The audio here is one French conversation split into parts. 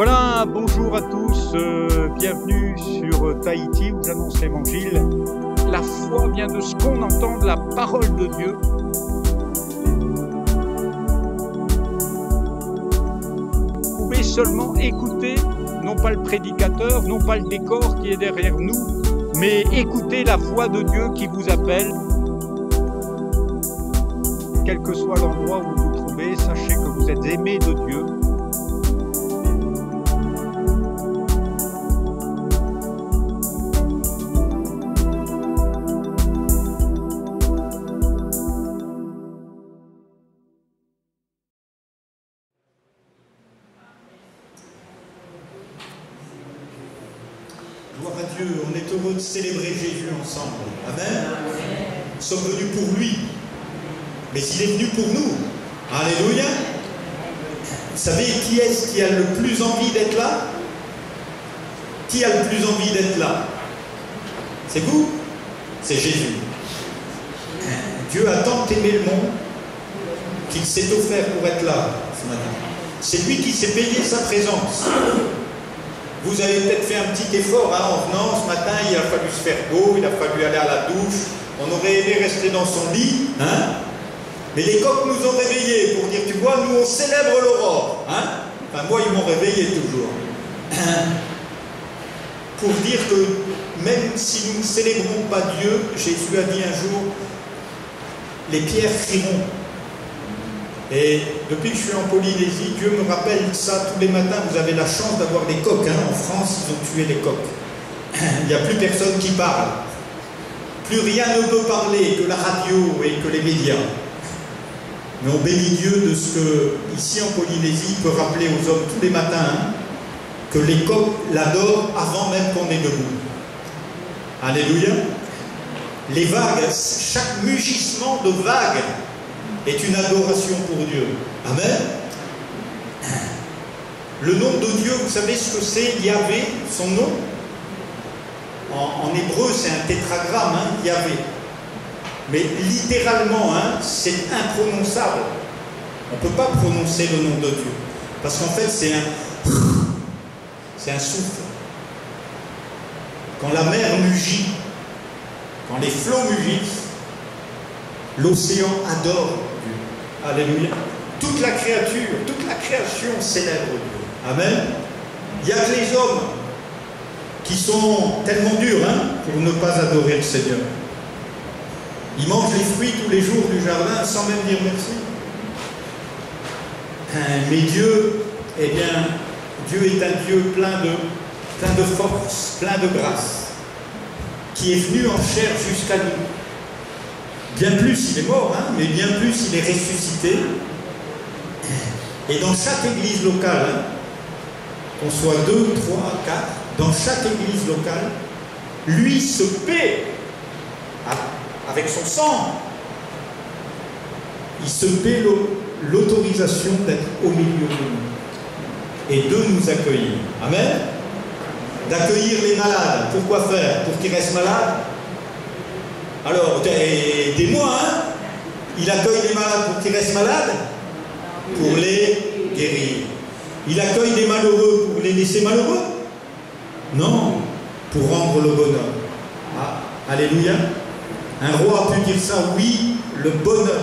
Voilà, bonjour à tous, bienvenue sur Tahiti où j'annonce l'Évangile. La foi vient de ce qu'on entend de la parole de Dieu. Vous pouvez seulement écouter, non pas le prédicateur, non pas le décor qui est derrière nous, mais écouter la voix de Dieu qui vous appelle. Quel que soit l'endroit où vous vous trouvez, sachez que vous êtes aimés de Dieu. Gloire à Dieu, on est heureux de célébrer Jésus ensemble. Amen. Nous sommes venus pour lui, mais il est venu pour nous. Alléluia. Vous savez qui est-ce qui a le plus envie d'être là? Qui a le plus envie d'être là? C'est vous? C'est Jésus. Dieu a tant aimé le monde qu'il s'est offert pour être là ce matin. C'est lui qui s'est payé sa présence. Vous avez peut-être fait un petit effort en venant ce matin, il a fallu se faire beau, il a fallu aller à la douche, on aurait aimé rester dans son lit, mais les coqs nous ont réveillés pour dire, tu vois, nous on célèbre l'aurore. Enfin, moi ils m'ont réveillé toujours. Pour dire que même si nous ne célébrons pas Dieu, Jésus a dit un jour, les pierres crieront. Et depuis que je suis en Polynésie, Dieu me rappelle ça tous les matins. Vous avez la chance d'avoir des coqs. En France, ils ont tué les coqs. Il n'y a plus personne qui parle. Plus rien ne peut parler que la radio et que les médias. Mais on bénit Dieu de ce que, ici en Polynésie, il peut rappeler aux hommes tous les matins que les coqs l'adorent avant même qu'on est debout. Alléluia. Les vagues, chaque mugissement de vagues est une adoration pour Dieu. Amen. Le nom de Dieu, vous savez ce que c'est? Yahvé, son nom. En hébreu, c'est un tétragramme, Yahvé. Mais littéralement, c'est imprononçable. On ne peut pas prononcer le nom de Dieu. Parce qu'en fait, c'est un souffle. Quand la mer mugit, quand les flots mugissent, l'océan adore Dieu. Alléluia. Toute la créature, toute la création célèbre Dieu. Amen. Il n'y a que les hommes qui sont tellement durs pour ne pas adorer le Seigneur. Ils mangent les fruits tous les jours du jardin sans même dire merci. Mais Dieu, eh bien, Dieu est un Dieu plein de force, plein de grâce, qui est venu en chair jusqu'à nous. Bien plus, il est mort, mais bien plus, il est ressuscité. Et dans chaque église locale, qu'on soit 2, 3, 4, dans chaque église locale, lui se paie avec son sang. Il se paie l'autorisation d'être au milieu de nous et de nous accueillir. Amen. D'accueillir les malades. Pourquoi faire? Pour qu'ils restent malades? Alors, aidez-moi, il accueille les malades pour qu'ils restent malades? Pour les guérir. Il accueille des malheureux pour les laisser malheureux? Non, pour rendre le bonheur. Alléluia. Un roi a pu dire ça, oui, le bonheur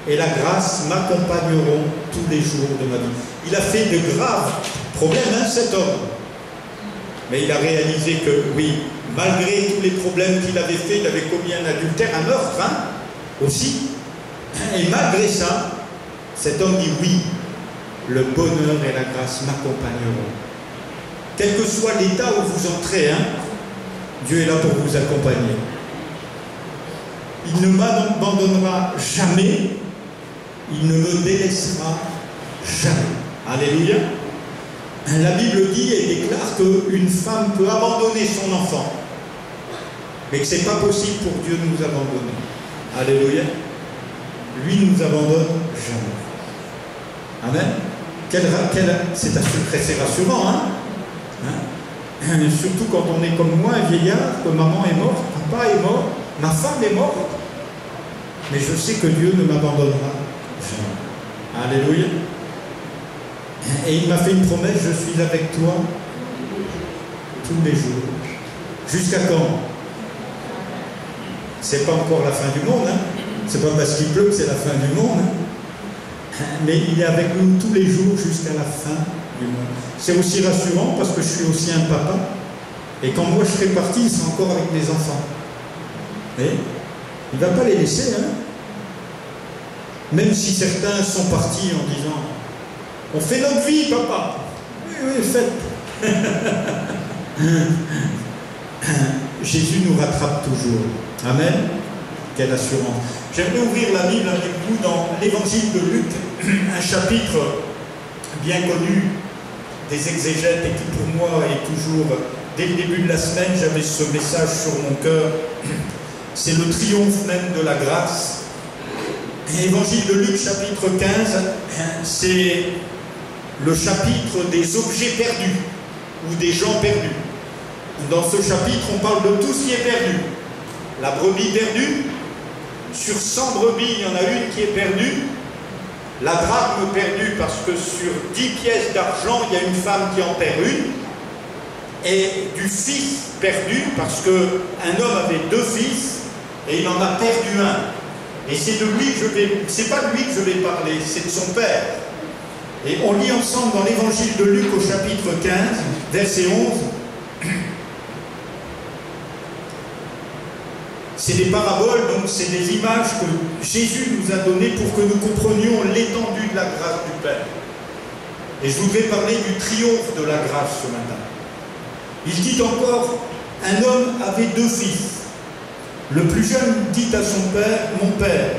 et la grâce m'accompagneront tous les jours de ma vie. Il a fait de graves problèmes, cet homme. Mais il a réalisé que, oui, malgré tous les problèmes qu'il avait fait, il avait commis un adultère, un meurtre, aussi. Et malgré ça, cet homme dit oui, le bonheur et la grâce m'accompagneront. Quel que soit l'état où vous entrez, Dieu est là pour vous accompagner. Il ne m'abandonnera jamais, il ne me délaissera jamais. Alléluia. La Bible dit et déclare qu'une femme peut abandonner son enfant, mais que ce n'est pas possible pour Dieu de nous abandonner. Alléluia. Lui ne nous abandonne jamais. Amen. C'est rassurant, surtout quand on est comme moi, un vieillard, que maman est morte, papa est mort, ma femme est morte, mais je sais que Dieu ne m'abandonnera jamais. Alléluia. Et il m'a fait une promesse, je suis avec toi tous les jours. Jusqu'à quand? C'est pas encore la fin du monde, hein? C'est pas parce qu'il pleut que c'est la fin du monde, hein? Mais il est avec nous tous les jours jusqu'à la fin du monde. C'est aussi rassurant parce que je suis aussi un papa. Et quand moi je serai parti, il sera encore avec mes enfants. Et il ne va pas les laisser, hein? Même si certains sont partis en disant « On fait notre vie, papa !» Oui, oui, faites. Jésus nous rattrape toujours. Amen. Quelle assurance. J'aimerais ouvrir la Bible avec vous dans l'évangile de Luc, un chapitre bien connu des exégètes et qui pour moi est toujours, dès le début de la semaine, j'avais ce message sur mon cœur. C'est le triomphe même de la grâce. L'évangile de Luc, chapitre 15, c'est le chapitre des objets perdus ou des gens perdus. Dans ce chapitre, on parle de tout ce qui est perdu. La brebis perdue, sur 100 brebis, il y en a une qui est perdue. La drachme perdue, parce que sur 10 pièces d'argent, il y a une femme qui en perd une. Et du fils perdu, parce qu'un homme avait 2 fils, et il en a perdu un. Et c'est de lui que c'est pas de lui que je vais parler, c'est de son père. Et on lit ensemble dans l'évangile de Luc au chapitre 15, verset 11. C'est des paraboles, donc c'est des images que Jésus nous a données pour que nous comprenions l'étendue de la grâce du Père. Et je voudrais parler du triomphe de la grâce ce matin. Il dit encore, un homme avait 2 fils. Le plus jeune dit à son père, « Mon père,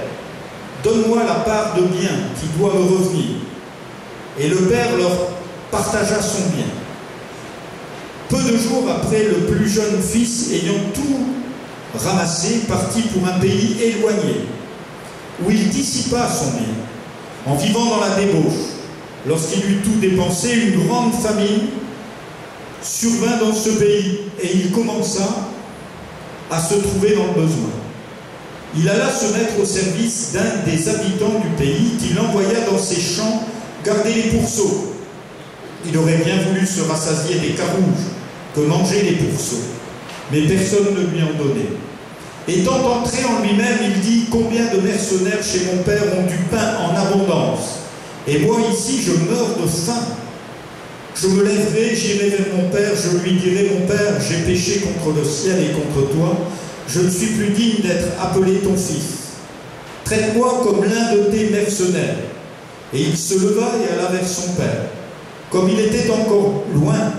donne-moi la part de bien qui doit me revenir. » Et le père leur partagea son bien. Peu de jours après, le plus jeune fils, ayant tout ramassé, partit pour un pays éloigné, où il dissipa son bien, en vivant dans la débauche. Lorsqu'il eut tout dépensé, une grande famine survint dans ce pays, et il commença à se trouver dans le besoin. Il alla se mettre au service d'un des habitants du pays, qui l'envoya dans ses champs garder les pourceaux. Il aurait bien voulu se rassasier des carouges que mangeaient les pourceaux, mais personne ne lui en donnait. Étant entré en lui-même, il dit, « Combien de mercenaires chez mon père ont du pain en abondance, et moi ici je meurs de faim. Je me lèverai, j'irai vers mon père, je lui dirai, mon père, j'ai péché contre le ciel et contre toi, je ne suis plus digne d'être appelé ton fils. Traite-moi comme l'un de tes mercenaires. » Et il se leva et alla vers son père. Comme il était encore loin,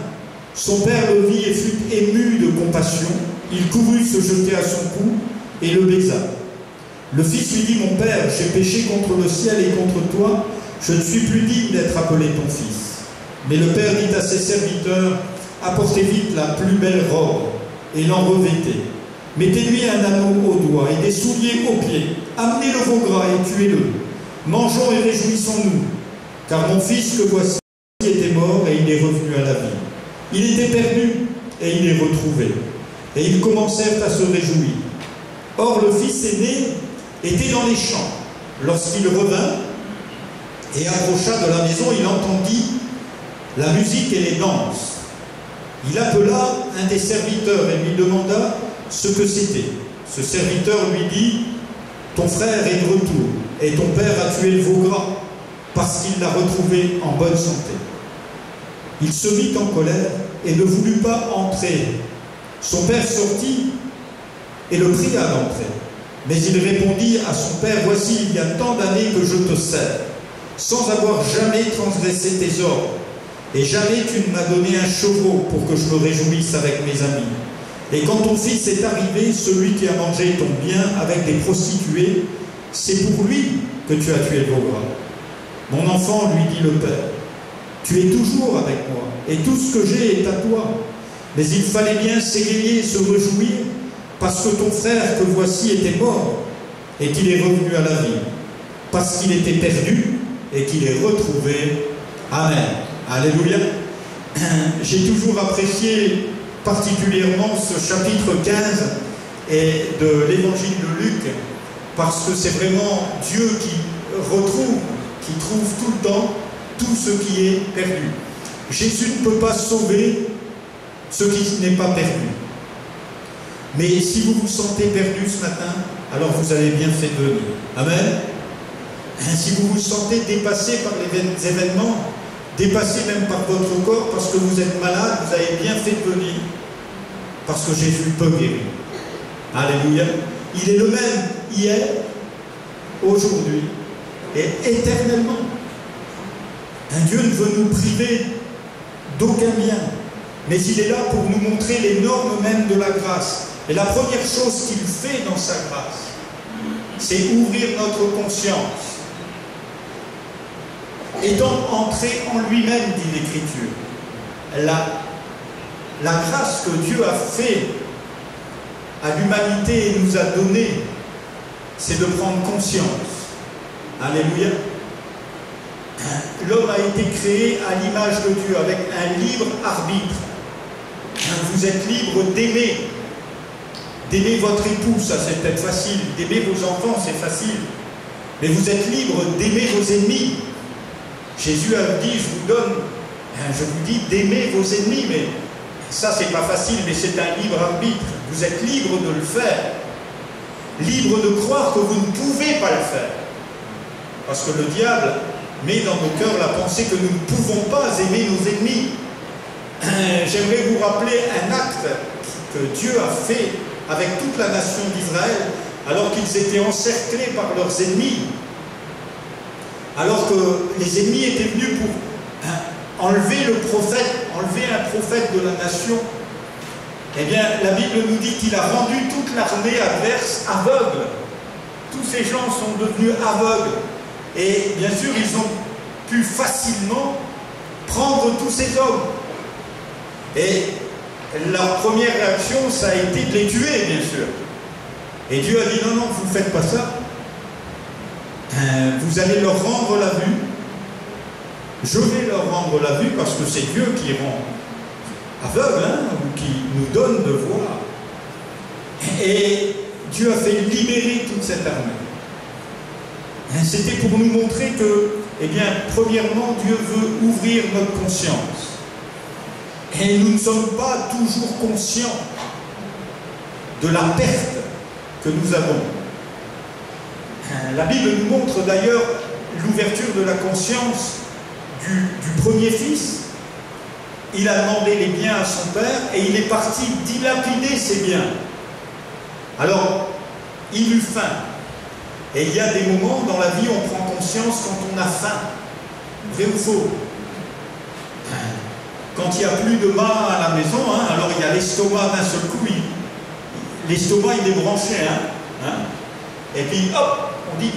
son père le vit et fut ému de compassion. Il courut se jeter à son cou et le baisa. Le fils lui dit, « Mon père, j'ai péché contre le ciel et contre toi, je ne suis plus digne d'être appelé ton fils. » Mais le père dit à ses serviteurs, « Apportez vite la plus belle robe et l'en revêtez. Mettez-lui un anneau au doigt et des souliers aux pieds. Amenez le veau gras et tuez-le. Mangeons et réjouissons-nous, car mon fils que voici était mort et il est revenu à la vie. Il était perdu et il est retrouvé. » Et ils commencèrent à se réjouir. Or le fils aîné était dans les champs. Lorsqu'il revint et approcha de la maison, il entendit la musique et les danses. Il appela un des serviteurs et lui demanda ce que c'était. Ce serviteur lui dit, « Ton frère est de retour, et ton père a tué le veau gras, parce qu'il l'a retrouvé en bonne santé. » Il se mit en colère et ne voulut pas entrer. Son père sortit et le pria d'entrer. Mais il répondit à son père, « Voici, il y a tant d'années que je te sers, sans avoir jamais transgressé tes ordres. Et jamais tu ne m'as donné un chevreau pour que je me réjouisse avec mes amis. Et quand ton fils est arrivé, celui qui a mangé ton bien avec des prostituées, c'est pour lui que tu as tué le veau gras. » Mon enfant, lui dit le père, « Tu es toujours avec moi, et tout ce que j'ai est à toi. Mais il fallait bien s'égayer et se réjouir, parce que ton frère que voici était mort, et qu'il est revenu à la vie, parce qu'il était perdu, et qu'il est retrouvé. » Amen. Alléluia. J'ai toujours apprécié particulièrement ce chapitre 15 et de l'évangile de Luc, parce que c'est vraiment Dieu qui retrouve, qui trouve tout le temps tout ce qui est perdu. Jésus ne peut pas sauver ce qui n'est pas perdu. Mais si vous vous sentez perdu ce matin, alors vous avez bien fait de venir. Amen. Si vous vous sentez dépassé par les événements, dépassé même par votre corps, parce que vous êtes malade, vous avez bien fait de venir. Parce que Jésus peut guérir. Alléluia. Il est le même hier, aujourd'hui et éternellement. Un Dieu ne veut nous priver d'aucun bien, mais il est là pour nous montrer les normes même de la grâce. Et la première chose qu'il fait dans sa grâce, c'est ouvrir notre conscience. Étant entré en lui-même, dit l'Écriture, la grâce que Dieu a fait à l'humanité et nous a donné, c'est de prendre conscience. Alléluia. L'homme a été créé à l'image de Dieu, avec un libre arbitre. Vous êtes libre d'aimer. D'aimer votre épouse, ça c'est peut-être facile. D'aimer vos enfants, c'est facile. Mais vous êtes libre d'aimer vos ennemis. Jésus a dit, je vous dis d'aimer vos ennemis, mais ça c'est pas facile, mais c'est un libre arbitre. Vous êtes libre de le faire. Libre de croire que vous ne pouvez pas le faire. Parce que le diable met dans nos cœurs la pensée que nous ne pouvons pas aimer nos ennemis. J'aimerais vous rappeler un acte que Dieu a fait avec toute la nation d'Israël, alors qu'ils étaient encerclés par leurs ennemis. Alors que les ennemis étaient venus pour enlever le prophète, enlever un prophète de la nation. Eh bien, la Bible nous dit qu'il a rendu toute l'armée adverse aveugle. Tous ces gens sont devenus aveugles. Et bien sûr, ils ont pu facilement prendre tous ces hommes. Et leur première réaction, ça a été de les tuer, bien sûr. Et Dieu a dit, non, non, vous ne faites pas ça. Vous allez leur rendre la vue. Je vais leur rendre la vue parce que c'est Dieu qui rend aveugle, ou qui nous donne de voir. Et Dieu a fait libérer toute cette armée. C'était pour nous montrer que, eh bien, premièrement, Dieu veut ouvrir notre conscience. Et nous ne sommes pas toujours conscients de la perte que nous avons. La Bible nous montre d'ailleurs l'ouverture de la conscience du premier fils. Il a demandé les biens à son père et il est parti dilapider ses biens. Alors, il eut faim. Et il y a des moments dans la vie où on prend conscience quand on a faim. Vrai ou faux? Quand il n'y a plus de mât à la maison, alors il y a l'estomac d'un seul coup. L'estomac il est branché. Et puis hop, on dit,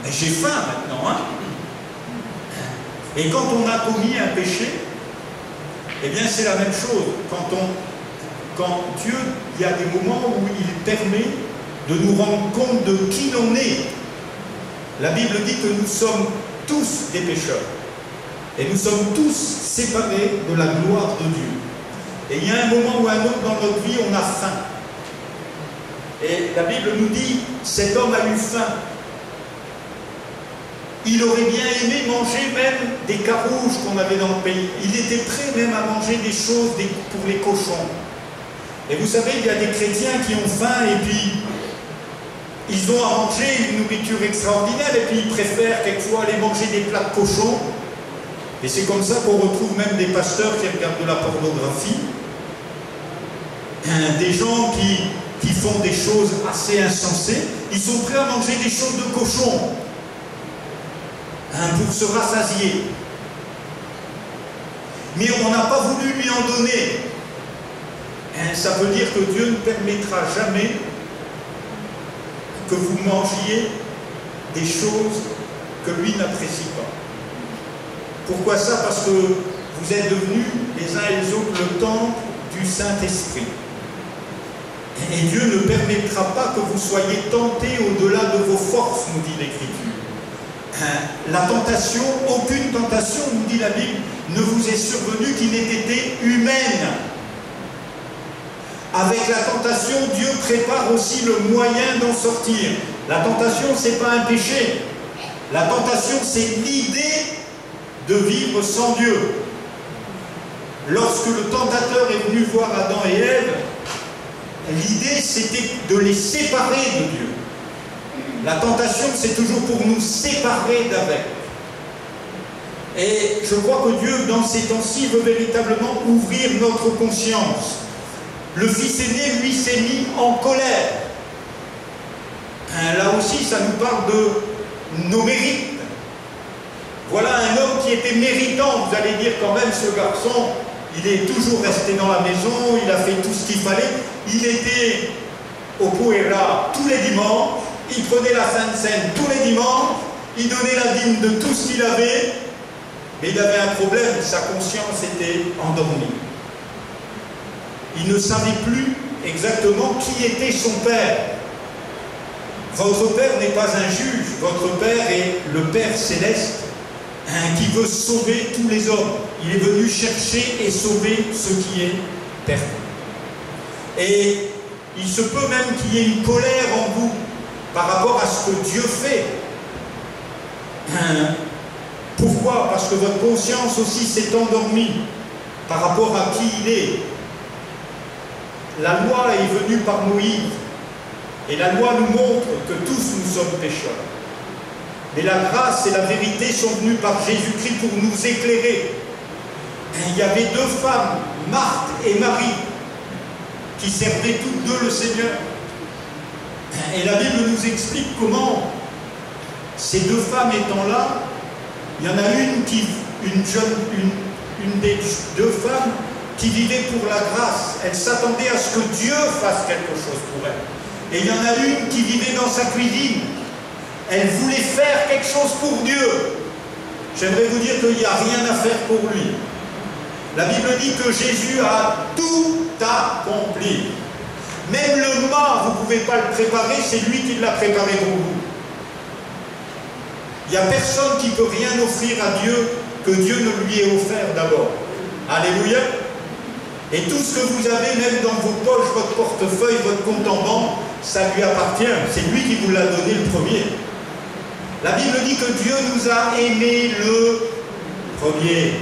j'ai faim maintenant. Et quand on a commis un péché, eh bien c'est la même chose. Quand Dieu, il y a des moments où il permet de nous rendre compte de qui l'on est. La Bible dit que nous sommes tous des pécheurs. Et nous sommes tous séparés de la gloire de Dieu. Et il y a un moment ou un autre dans notre vie, on a faim. Et la Bible nous dit, cet homme a eu faim. Il aurait bien aimé manger même des carouges qu'on avait dans le pays. Il était prêt même à manger des choses pour les cochons. Et vous savez, il y a des chrétiens qui ont faim et puis ils ont à manger une nourriture extraordinaire et puis ils préfèrent quelquefois aller manger des plats de cochons. Et c'est comme ça qu'on retrouve même des pasteurs qui regardent de la pornographie, des gens qui font des choses assez insensées. Ils sont prêts à manger des choses de cochon pour se rassasier. Mais on n'a pas voulu lui en donner. Ça veut dire que Dieu ne permettra jamais que vous mangiez des choses que lui n'apprécie pas. Pourquoi ça? Parce que vous êtes devenus les uns et les autres le temple du Saint-Esprit. Et Dieu ne permettra pas que vous soyez tentés au-delà de vos forces, nous dit l'Écriture. La tentation, aucune tentation, nous dit la Bible, ne vous est survenue qui n'ait été humaine. Avec la tentation, Dieu prépare aussi le moyen d'en sortir. La tentation, ce n'est pas un péché. La tentation, c'est l'idée de vivre sans Dieu. Lorsque le tentateur est venu voir Adam et Ève, l'idée c'était de les séparer de Dieu. La tentation, c'est toujours pour nous séparer d'avec. Et je crois que Dieu, dans ces temps-ci, veut véritablement ouvrir notre conscience. Le fils aîné, lui, s'est mis en colère. Là aussi, ça nous parle de nos mérites. Voilà un homme qui était méritant. Vous allez dire quand même, ce garçon, il est toujours resté dans la maison, il a fait tout ce qu'il fallait. Il était au Poéra tous les dimanches, il prenait la Sainte Seine tous les dimanches, il donnait la dîme de tout ce qu'il avait, mais il avait un problème, sa conscience était endormie. Il ne savait plus exactement qui était son père. Votre Père n'est pas un juge, votre Père est le Père céleste, qui veut sauver tous les hommes. Il est venu chercher et sauver ce qui est perdu. Et il se peut même qu'il y ait une colère en vous par rapport à ce que Dieu fait. Pourquoi? Parce que votre conscience aussi s'est endormie par rapport à qui il est. La loi est venue par Moïse. Et la loi nous montre que tous nous sommes pécheurs. Mais la grâce et la vérité sont venues par Jésus-Christ pour nous éclairer. Il y avait deux femmes, Marthe et Marie, qui servaient toutes deux le Seigneur. Et la Bible nous explique comment ces deux femmes étant là, il y en a une des deux femmes qui vivait pour la grâce. Elle s'attendait à ce que Dieu fasse quelque chose pour elle. Et il y en a une qui vivait dans sa cuisine. Elle voulait faire quelque chose pour Dieu. J'aimerais vous dire qu'il n'y a rien à faire pour lui. La Bible dit que Jésus a tout accompli. Même le mât, vous ne pouvez pas le préparer, c'est lui qui l'a préparé pour vous. Il n'y a personne qui peut rien offrir à Dieu que Dieu ne lui ait offert d'abord. Alléluia. Et tout ce que vous avez, même dans vos poches, votre portefeuille, votre compte en banque, ça lui appartient. C'est lui qui vous l'a donné le premier. La Bible dit que Dieu nous a aimés le premier.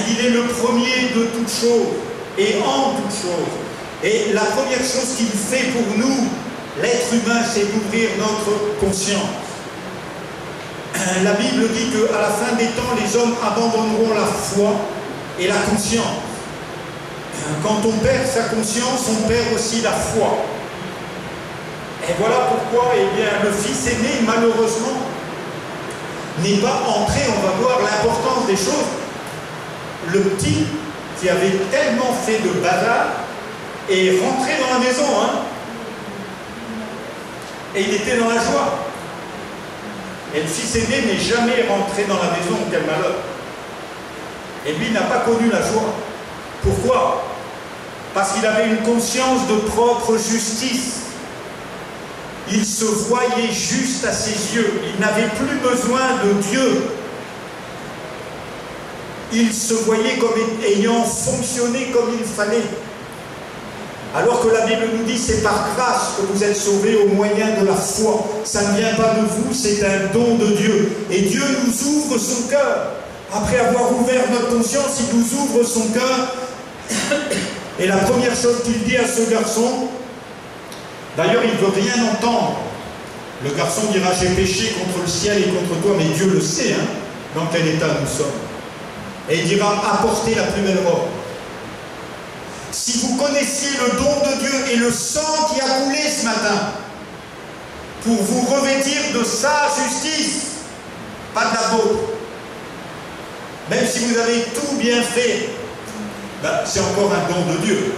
Il est le premier de toutes choses et en toutes choses. Et la première chose qu'il fait pour nous, l'être humain, c'est d'ouvrir notre conscience. La Bible dit qu'à la fin des temps, les hommes abandonneront la foi et la conscience. Quand on perd sa conscience, on perd aussi la foi. Et voilà pourquoi, eh bien, le fils aîné, malheureusement, n'est pas entré, on va voir l'importance des choses. Le petit, qui avait tellement fait de bazar, est rentré dans la maison, hein, et il était dans la joie. Et le fils aîné n'est jamais rentré dans la maison, quel malheur. Et lui n'a pas connu la joie. Pourquoi? Parce qu'il avait une conscience de propre justice. Il se voyait juste à ses yeux. Il n'avait plus besoin de Dieu. Il se voyait comme ayant fonctionné comme il fallait. Alors que la Bible nous dit, c'est par grâce que vous êtes sauvés au moyen de la foi. Ça ne vient pas de vous, c'est un don de Dieu. Et Dieu nous ouvre son cœur. Après avoir ouvert notre conscience, il nous ouvre son cœur. Et la première chose qu'il dit à ce garçon, d'ailleurs il ne veut rien entendre. Le garçon dira, j'ai péché contre le ciel et contre toi, mais Dieu le sait, hein, dans quel état nous sommes. Et il dira, apportez la plus belle robe. Si vous connaissiez le don de Dieu et le sang qui a coulé ce matin, pour vous revêtir de sa justice, pas de la vôtre, même si vous avez tout bien fait, ben, c'est encore un don de Dieu.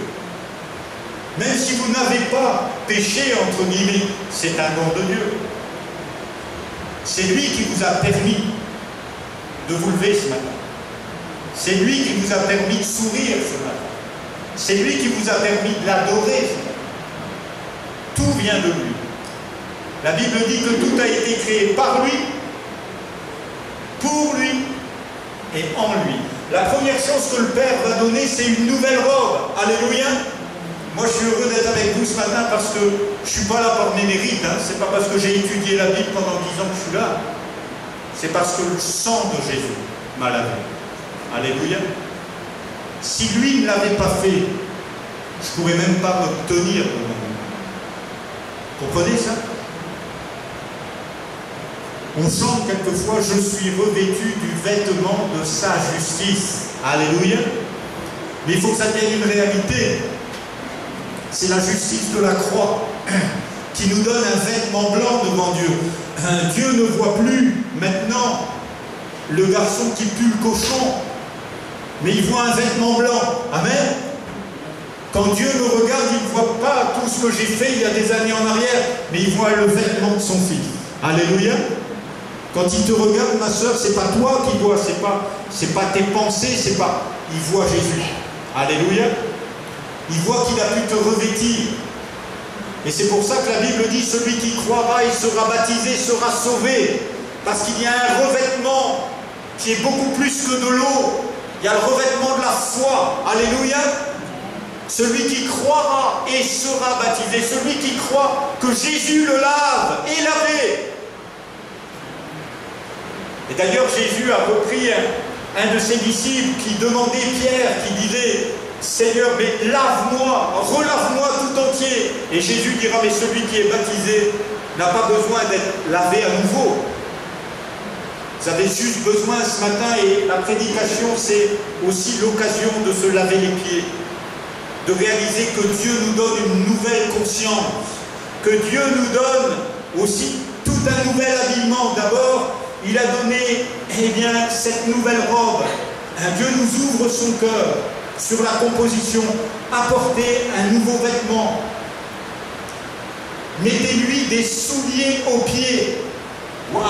Même si vous n'avez pas péché, entre guillemets, c'est un don de Dieu. C'est lui qui vous a permis de vous lever ce matin. C'est lui qui vous a permis de sourire ce matin. C'est lui qui vous a permis de l'adorer ce matin. Tout vient de lui. La Bible dit que tout a été créé par lui, pour lui et en lui. La première chose que le Père va donner, c'est une nouvelle robe. Alléluia. Moi, je suis heureux d'être avec vous ce matin parce que je ne suis pas là par mes mérites. Hein. Ce n'est pas parce que j'ai étudié la Bible pendant 10 ans que je suis là. C'est parce que le sang de Jésus m'a lavé. Alléluia. Si lui ne l'avait pas fait, je ne pourrais même pas m'obtenir devant lui. Comprenez ça? On chante quelquefois « Je suis revêtu du vêtement de sa justice ». Alléluia. Mais il faut que ça devienne une réalité. C'est la justice de la croix qui nous donne un vêtement blanc devant Dieu. Dieu ne voit plus maintenant le garçon qui pue le cochon, mais il voit un vêtement blanc. Amen. Quand Dieu me regarde, il ne voit pas tout ce que j'ai fait il y a des années en arrière, mais il voit le vêtement de son fils. Alléluia. Quand il te regarde, ma soeur, c'est pas toi qui vois, c'est pas tes pensées, c'est pas... Il voit Jésus. Alléluia. Il voit qu'il a pu te revêtir. Et c'est pour ça que la Bible dit, celui qui croira et sera baptisé sera sauvé. Parce qu'il y a un revêtement qui est beaucoup plus que de l'eau. Il y a le revêtement de la foi. Alléluia. Celui qui croira et sera baptisé. Celui qui croit que Jésus le lave et lavé. Et d'ailleurs, Jésus a repris un de ses disciples qui demandait Pierre, qui disait « Seigneur, mais lave-moi, relave-moi tout entier ». Et Jésus dira « Mais celui qui est baptisé n'a pas besoin d'être lavé à nouveau. » Vous avez juste besoin ce matin, et la prédication, c'est aussi l'occasion de se laver les pieds, de réaliser que Dieu nous donne une nouvelle conscience, que Dieu nous donne aussi tout un nouvel habillement. D'abord, il a donné cette nouvelle robe. Dieu nous ouvre son cœur sur la composition. Apportez un nouveau vêtement. Mettez-lui des souliers aux pieds. Waouh!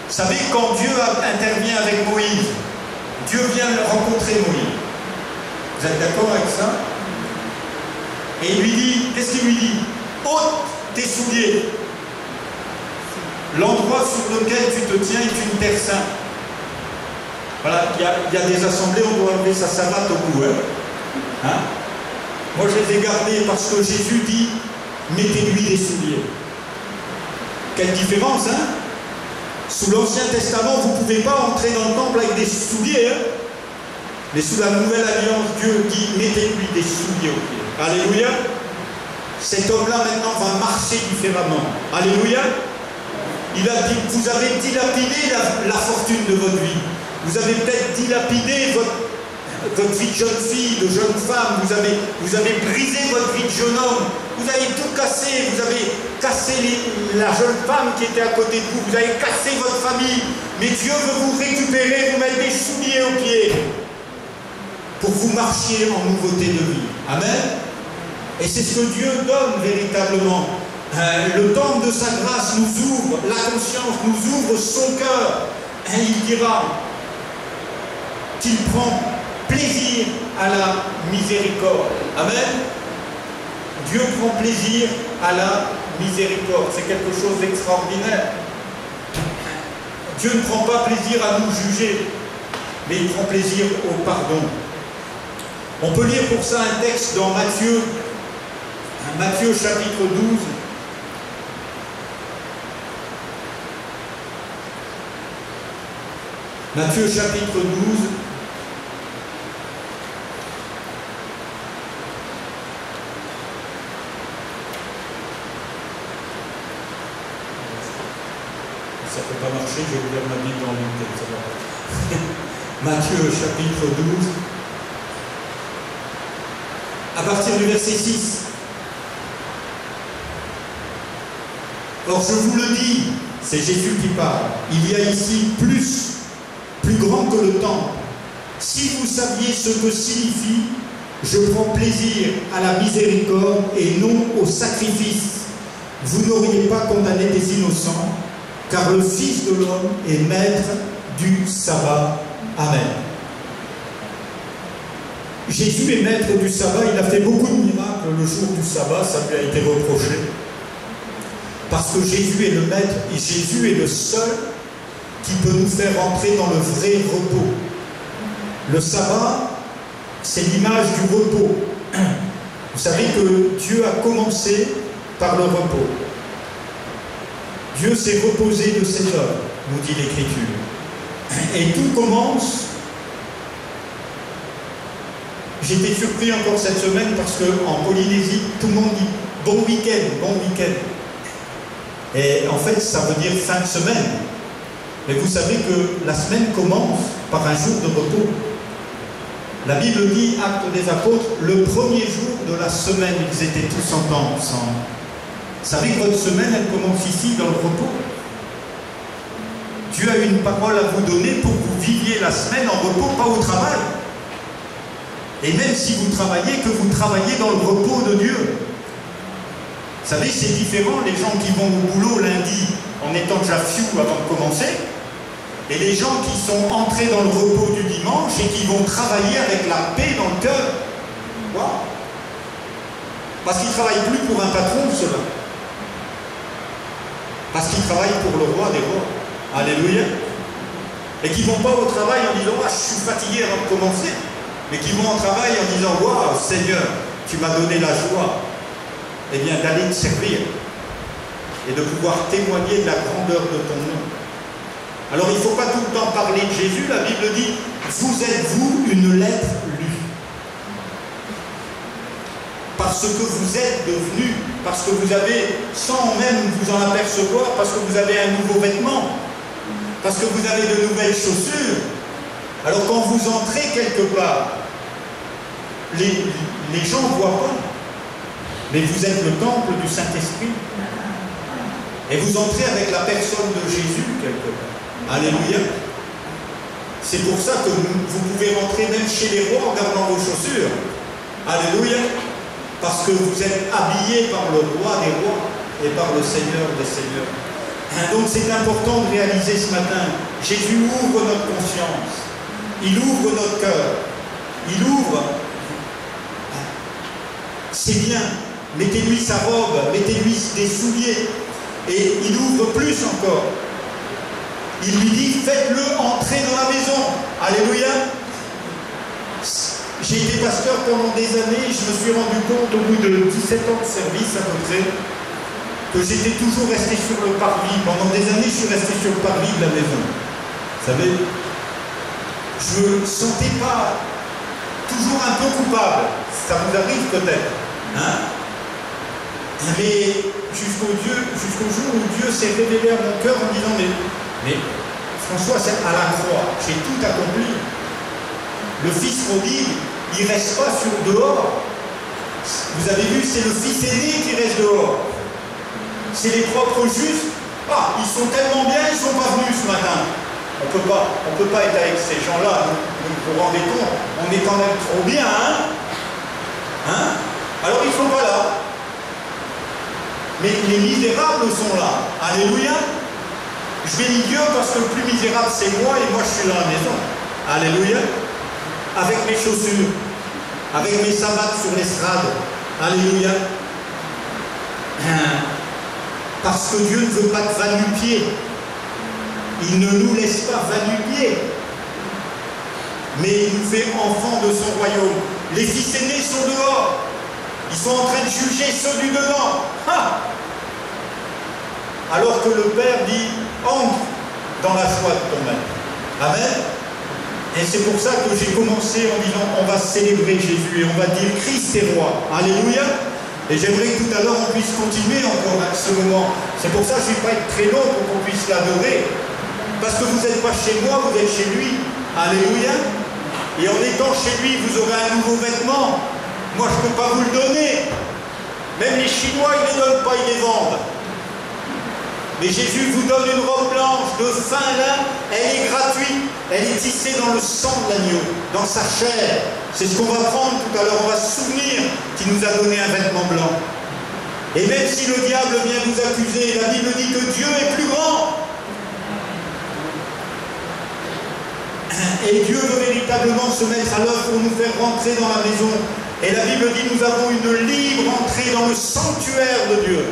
Vous savez, quand Dieu intervient avec Moïse, Dieu vient rencontrer Moïse. Vous êtes d'accord avec ça? Et il lui dit, qu'est-ce qu'il lui dit? Ôte tes souliers. L'endroit sur lequel tu te tiens est une terre sainte. Voilà, il y a des assemblées, on doit enlever sa savate au bout. Hein? Moi, je les ai gardés parce que Jésus dit, mettez-lui des souliers. Quelle différence, hein? Sous l'Ancien Testament, vous ne pouvez pas entrer dans le temple avec des souliers. Hein? Mais sous la Nouvelle Alliance, Dieu dit, mettez-lui des souliers aux pieds. Alléluia. Cet homme-là, maintenant, va marcher différemment. Alléluia. Il a dit, vous avez dilapidé la fortune de votre vie. Vous avez peut-être dilapidé votre vie de jeune fille, de jeune femme. Vous avez brisé votre vie de jeune homme. Vous avez tout cassé. Vous avez cassé la jeune femme qui était à côté de vous. Vous avez cassé votre famille. Mais Dieu veut vous récupérer, vous mettre des souliers aux pieds pour que vous marchiez en nouveauté de vie. Amen. Et c'est ce que Dieu donne véritablement. Le temple de sa grâce nous ouvre la conscience, nous ouvre son cœur. Et il dira qu'il prend plaisir à la miséricorde. Amen. Dieu prend plaisir à la miséricorde. C'est quelque chose d'extraordinaire. Dieu ne prend pas plaisir à nous juger, mais il prend plaisir au pardon. On peut lire pour ça un texte dans Matthieu chapitre 12. Matthieu chapitre 12. Ça ne peut pas marcher, je vais vous lire ma Bible en même temps. Matthieu chapitre 12. À partir du verset 6. Or je vous le dis, c'est Jésus qui parle, il y a ici plus grand que le temple. Si vous saviez ce que signifie « Je prends plaisir à la miséricorde et non au sacrifice », vous n'auriez pas condamné des innocents, car le Fils de l'homme est maître du sabbat. Amen. Jésus est maître du sabbat, il a fait beaucoup de miracles le jour du sabbat, ça lui a été reproché. Parce que Jésus est le maître et Jésus est le seul qui peut nous faire entrer dans le vrai repos. Le sabbat, c'est l'image du repos. Vous savez que Dieu a commencé par le repos. Dieu s'est reposé de ses œuvres, nous dit l'Écriture. Et tout commence. J'étais surpris encore cette semaine parce qu'en Polynésie, tout le monde dit bon week-end, bon week-end. Et en fait, ça veut dire fin de semaine. Mais vous savez que la semaine commence par un jour de repos. La Bible dit, Actes des Apôtres, le premier jour de la semaine, ils étaient tous ensemble. Vous savez que votre semaine, elle commence ici, dans le repos. Dieu a une parole à vous donner pour que vous viviez la semaine en repos, pas au travail. Et même si vous travaillez, que vous travaillez dans le repos de Dieu. Vous savez, c'est différent, les gens qui vont au boulot lundi en étant déjà fiou avant de commencer, et les gens qui sont entrés dans le repos du dimanche et qui vont travailler avec la paix dans le cœur. Pourquoi? Parce qu'ils ne travaillent plus pour un patron, cela. Parce qu'ils travaillent pour le roi des rois. Alléluia. Et qui ne vont pas au travail en disant ah, je suis fatigué avant de commencer, mais qui vont au travail en disant waouh, Seigneur, tu m'as donné la joie, eh bien, d'aller te servir et de pouvoir témoigner de la grandeur de ton nom. Alors il ne faut pas tout le temps parler de Jésus, la Bible dit vous êtes vous une lettre lue. Parce que vous êtes devenu, parce que vous avez, sans même vous en apercevoir, parce que vous avez un nouveau vêtement, parce que vous avez de nouvelles chaussures. Alors quand vous entrez quelque part, les gens ne voient pas, mais vous êtes le temple du Saint-Esprit. Et vous entrez avec la personne de Jésus quelque part. Alléluia. C'est pour ça que vous pouvez rentrer même chez les rois en gardant vos chaussures. Alléluia. Parce que vous êtes habillés par le roi des rois et par le Seigneur des seigneurs. Donc c'est important de réaliser ce matin, Jésus ouvre notre conscience, il ouvre notre cœur, il ouvre, c'est bien, mettez-lui sa robe, mettez-lui des souliers, et il ouvre plus encore. Il lui dit, faites-le entrer dans la maison. Alléluia. J'ai été pasteur pendant des années, je me suis rendu compte au bout de 17 ans de service à peu près, que j'étais toujours resté sur le parvis. Pendant des années, je suis resté sur le parvis de la maison. Vous savez, je ne me sentais pas toujours un peu coupable. Ça vous arrive peut-être. Hein? Mais jusqu'au jour où Dieu s'est révélé à mon cœur en me disant, mais François, c'est à la croix, j'ai tout accompli. Le fils prodigue, il ne reste pas sur dehors. Vous avez vu, c'est le fils aîné qui reste dehors. C'est les propres justes. Ah, ils sont tellement bien, ils ne sont pas venus ce matin. On ne peut pas être avec ces gens-là, vous vous rendez compte, on est quand même trop bien, hein? Alors ils ne sont pas là. Mais les misérables sont là. Alléluia. Je bénis Dieu parce que le plus misérable c'est moi et moi je suis dans la maison. Alléluia. Avec mes chaussures, avec mes savates sur l'estrade. Alléluia. Parce que Dieu ne veut pas de va-nu-pied. Il ne nous laisse pas va-nu-pied. Mais il nous fait enfants de son royaume. Les fils aînés sont dehors. Ils sont en train de juger ceux du dedans. Ha! Alors que le Père dit, entre dans la joie de ton maître. Amen. Et c'est pour ça que j'ai commencé en disant, on va célébrer Jésus et on va dire, Christ est roi. Alléluia. Et j'aimerais que tout à l'heure on puisse continuer encore à ce moment. C'est pour ça que je ne vais pas être très long pour qu'on puisse l'adorer. Parce que vous n'êtes pas chez moi, vous êtes chez lui. Alléluia. Et en étant chez lui, vous aurez un nouveau vêtement. Moi, je ne peux pas vous le donner. Même les Chinois, ils ne les donnent pas, ils les vendent. Mais Jésus vous donne une robe blanche de fin lin. Elle est gratuite. Elle est tissée dans le sang de l'agneau, dans sa chair. C'est ce qu'on va prendre tout à l'heure. On va se souvenir qu'il nous a donné un vêtement blanc. Et même si le diable vient vous accuser, la Bible dit que Dieu est plus grand. Et Dieu veut véritablement se mettre à l'œuvre pour nous faire rentrer dans la maison. Et la Bible dit nous avons une libre entrée dans le sanctuaire de Dieu.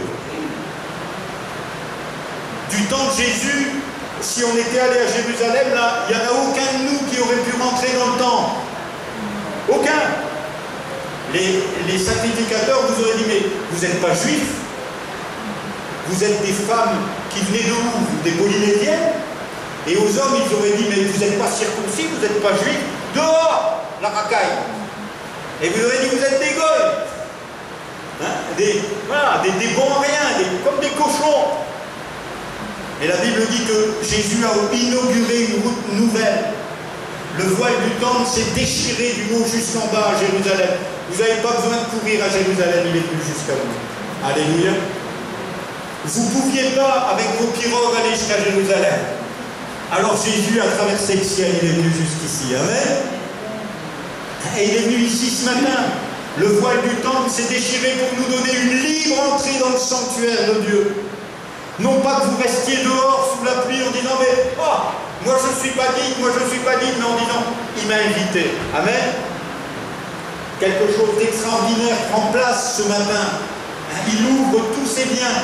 Du temps de Jésus, si on était allé à Jérusalem, là, il n'y en a aucun de nous qui aurait pu rentrer dans le temple. Aucun. Les sacrificateurs vous auraient dit, mais vous n'êtes pas juifs. Vous êtes des femmes qui venaient de où? Des Polynésiennes. Et aux hommes, ils auraient dit, mais vous n'êtes pas circoncis, vous n'êtes pas juifs, dehors, la racaille. Et vous aurez dit, vous êtes des goy. Hein? Des bons à rien, comme des cochons. Et la Bible dit que Jésus a inauguré une route nouvelle. Le voile du temple s'est déchiré du haut jusqu'en bas à Jérusalem. Vous n'avez pas besoin de courir à Jérusalem, il est venu jusqu'à vous. Alléluia. Vous ne pouviez pas, avec vos pirogues, aller jusqu'à Jérusalem. Alors Jésus a traversé le ciel, il est venu jusqu'ici. Amen. Et il est venu ici ce matin. Le voile du temple s'est déchiré pour nous donner une libre entrée dans le sanctuaire de Dieu. Non pas que vous restiez dehors sous la pluie en disant, mais oh, moi je ne suis pas digne, moi je ne suis pas digne, mais en disant, il m'a invité. Amen. Quelque chose d'extraordinaire prend place ce matin. Il ouvre tous ses biens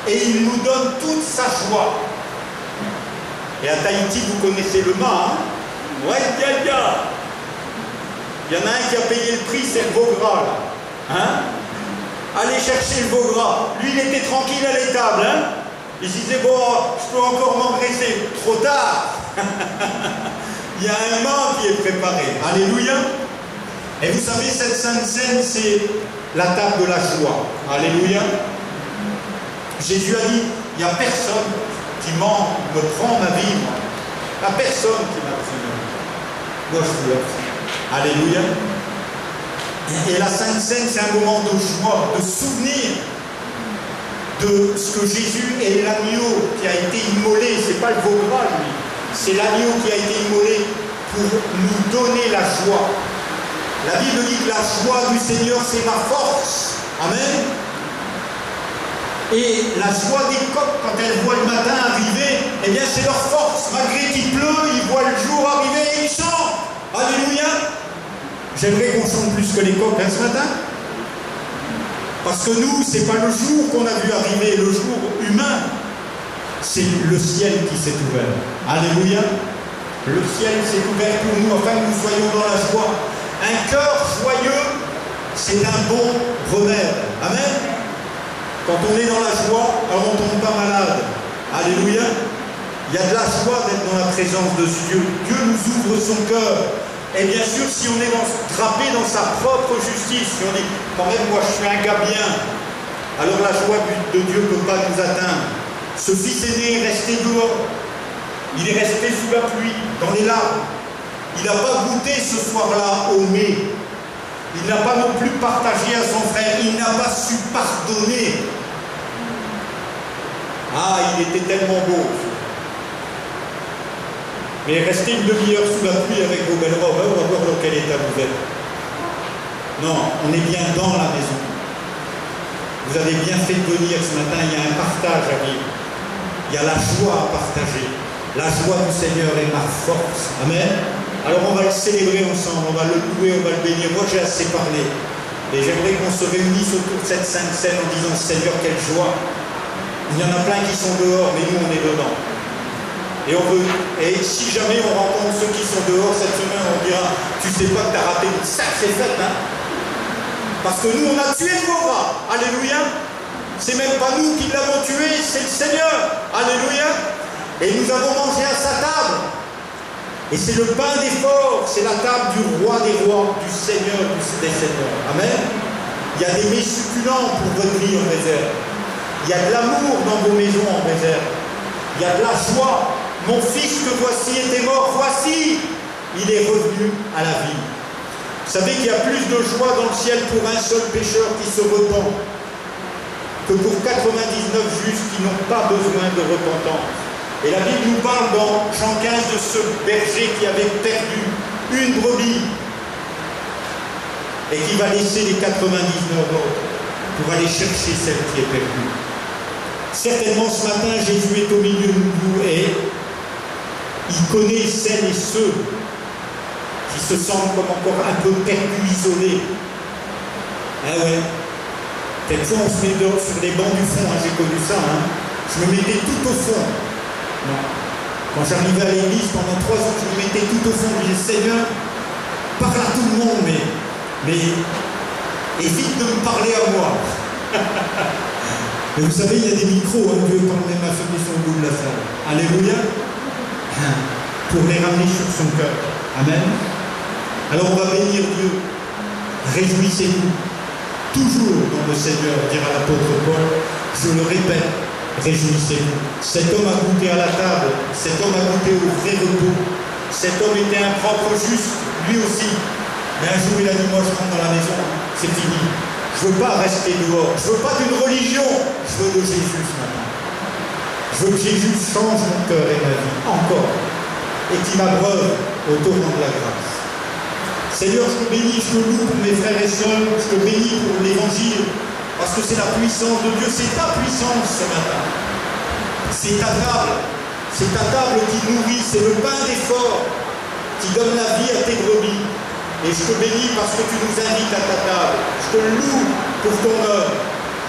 et il nous donne toute sa joie. Et à Tahiti, vous connaissez le mât, hein? Ouais, gaga. Il y en a un qui a payé le prix, c'est le veau gras, là. Hein? Allez chercher le veau gras. Lui, il était tranquille à l'étable, hein? Il se disait, bon, je peux encore m'engraisser. Trop tard. Il y a un mât qui est préparé. Alléluia. Et vous savez, cette Sainte Seine, c'est la table de la joie. Alléluia. Jésus a dit, il n'y a personne qui me prend ma vie, moi. Il n'y a personne qui m'a pris ma vie. Moi, je vous l'offre. Alléluia. Et la Sainte Seine, c'est un moment de joie, de souvenir de ce que Jésus est l'agneau qui a été immolé. Ce n'est pas le veau gras, lui. C'est l'agneau qui a été immolé pour nous donner la joie. La Bible dit que la joie du Seigneur, c'est ma force. Amen. Et la joie des coqs, quand elles voient le matin arriver, eh bien c'est leur force. Malgré qu'il pleut, ils voient le jour arriver et ils chantent. Alléluia. J'aimerais qu'on chante plus que les coqs hein, ce matin. Parce que nous, ce n'est pas le jour qu'on a vu arriver, le jour humain. C'est le ciel qui s'est ouvert. Alléluia. Le ciel s'est ouvert pour nous, afin que nous soyons dans la joie. Un cœur joyeux, c'est un bon remède. Amen. Quand on est dans la joie, alors on ne tombe pas malade. Alléluia. Il y a de la joie d'être dans la présence de Dieu. Dieu nous ouvre son cœur. Et bien sûr, si on est drapé dans sa propre justice, si on dit, quand même, moi je suis un gars bien, alors la joie de Dieu ne peut pas nous atteindre. Ce fils aîné est resté dehors. Il est resté sous la pluie, dans les larmes. Il n'a pas goûté ce soir-là au mets. Il n'a pas non plus partagé à son frère. Il n'a pas su pardonner. Ah, il était tellement beau. Mais restez une demi-heure sous la pluie avec vos belles robes, on va voir dans quel état vous êtes. Non, on est bien dans la maison. Vous avez bien fait de venir ce matin, il y a un partage à vivre. Il y a la joie à partager. La joie du Seigneur est ma force. Amen. Alors on va le célébrer ensemble, on va le louer, on va le bénir. Moi j'ai assez parlé. Et j'aimerais qu'on se réunisse autour de cette Sainte Seine en disant, Seigneur, quelle joie. Il y en a plein qui sont dehors, mais nous on est dedans. Et si jamais on rencontre ceux qui sont dehors cette semaine, on dira, tu sais pas que tu as raté une sacrée fête, hein? Parce que nous, on a tué le veau gras. Alléluia. C'est même pas nous qui l'avons tué, c'est le Seigneur. Alléluia. Et nous avons mangé à sa table. Et c'est le pain des forts, c'est la table du roi des rois, du Seigneur des seigneurs. Amen. Il y a des mets succulents pour votre vie en réserve. Il y a de l'amour dans vos maisons en réserve. Il y a de la joie. Mon fils que voici était mort, voici, il est revenu à la vie. Vous savez qu'il y a plus de joie dans le ciel pour un seul pécheur qui se repent que pour 99 justes qui n'ont pas besoin de repentance. Et la Bible nous parle dans Jean 15 de ce berger qui avait perdu une brebis et qui va laisser les 99 autres pour aller chercher celle qui est perdue. Certainement ce matin, Jésus est au milieu de nous et il connaît celles et ceux qui se sentent comme encore un peu perdus, isolés. Ah ouais. Quelquefois on se met sur les bancs du fond, hein, j'ai connu ça. Hein. Je me mettais tout au fond. Non. Quand j'arrivais à l'église, pendant 3 ans, je me mettais tout au fond. Je disais, Seigneur, parle à tout le monde, mais évite de me parler à moi. Mais vous savez, il y a des micros, hein, Dieu parle même à ceux qui sont au bout de la salle. Alléluia. pour les ramener sur son cœur. Amen. Alors on va bénir Dieu. Réjouissez-vous toujours dans le Seigneur, dira l'apôtre Paul. Je le répète, réjouissez-vous. Cet homme a goûté à la table, cet homme a goûté au vrai repos. Cet homme était un propre juste, lui aussi. Mais un jour il a dit, moi je rentre dans la maison, c'est fini. Je ne veux pas rester dehors, je ne veux pas d'une religion, je veux de Jésus ce matin. Je veux que Jésus change mon cœur et ma vie, encore, et qu'il m'abreuve au torrent de la grâce. Seigneur, je te bénis, je te loue pour mes frères et sœurs, je te bénis pour l'évangile, parce que c'est la puissance de Dieu, c'est ta puissance ce matin. C'est ta table qui nourrit, c'est le pain des forts qui donne la vie à tes brebis. Et je te bénis parce que tu nous invites à ta table. Je te loue pour ton œuvre.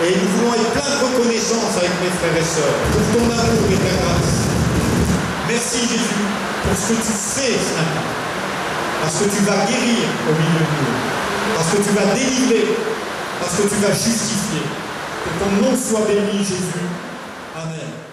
Et nous voulons être plein de reconnaissance avec mes frères et sœurs pour ton amour et ta grâce. Merci Jésus pour ce que tu fais ce matin. Parce que tu vas guérir au milieu de nous. Parce que tu vas délivrer. Parce que tu vas justifier. Que ton nom soit béni, Jésus. Amen.